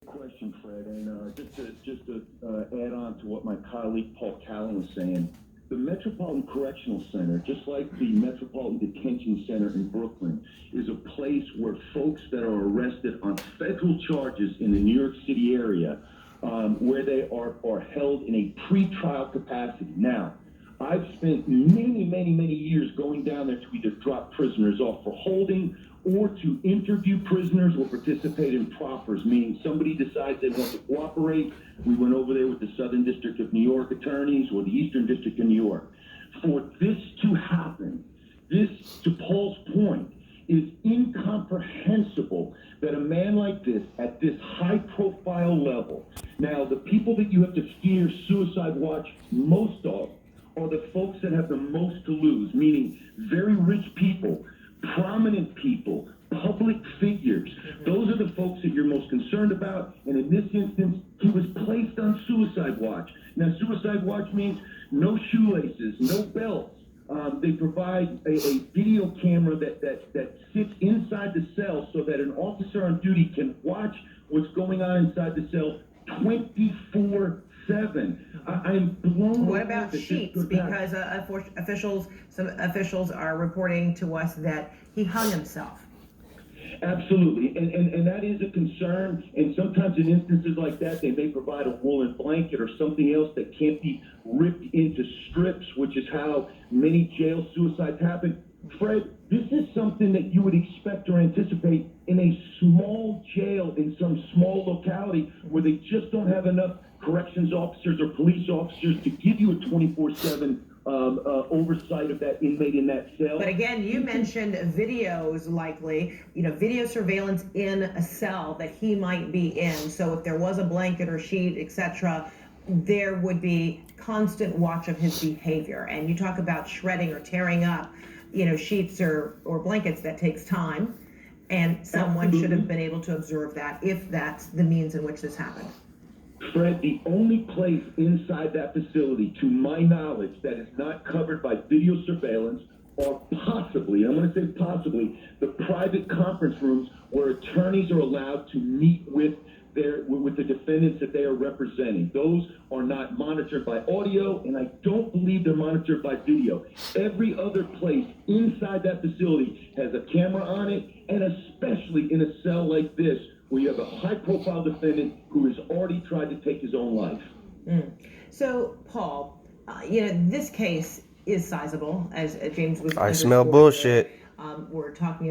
Question, Fred, and just to add on to what my colleague Paul Callan was saying, the Metropolitan Correctional Center, just like the Metropolitan Detention Center in Brooklyn, is a place where folks that are arrested on federal charges in the New York City area, where they are held in a pretrial capacity. Now, I've spent many years going down there to either drop prisoners off for holding or to interview prisoners or participate in proffers, meaning somebody decides they want to cooperate. We went over there with the Southern District of New York attorneys or the Eastern District of New York. For this to happen, this, to Paul's point, is incomprehensible that a man like this, at this high-profile level, now the people that you have to fear suicide watch most of are the folks that have the most to lose, meaning very rich people, prominent people, public figures. Those are the folks that you're most concerned about. And in this instance, he was placed on suicide watch. Now, suicide watch means no shoelaces, no belts. They provide a video camera that sits inside the cell so that an officer on duty can watch what's going on inside the cell 24/7. I'm blown. What about sheets? Because some officials are reporting to us that he hung himself. Absolutely, and that is a concern, and sometimes in instances like that, they may provide a woolen blanket or something else that can't be ripped into strips, which is how many jail suicides happen. Fred, this is something that you would expect or anticipate in a small jail in some small locality where they just don't have enough corrections officers or police officers to give you a 24/7 oversight of that inmate in that cell. But again, you mentioned videos, likely, video surveillance in a cell that he might be in. So if there was a blanket or sheet, etc., there would be constant watch of his behavior. And you talk about shredding or tearing up, sheets or blankets. That takes time, and someone should have been able to observe that if that's the means in which this happened. Fred, the only place inside that facility, to my knowledge, that is not covered by video surveillance are possibly, I'm going to say possibly, the private conference rooms where attorneys are allowed to meet with the defendants that they are representing. Those are not monitored by audio, and I don't believe they're monitored by video. Every other place inside that facility has a camera on it, and especially in a cell like this, where you have a high-profile defendant who has already tried to take his own life. So, Paul, this case is sizable, as James was. I smell bullshit. We're talking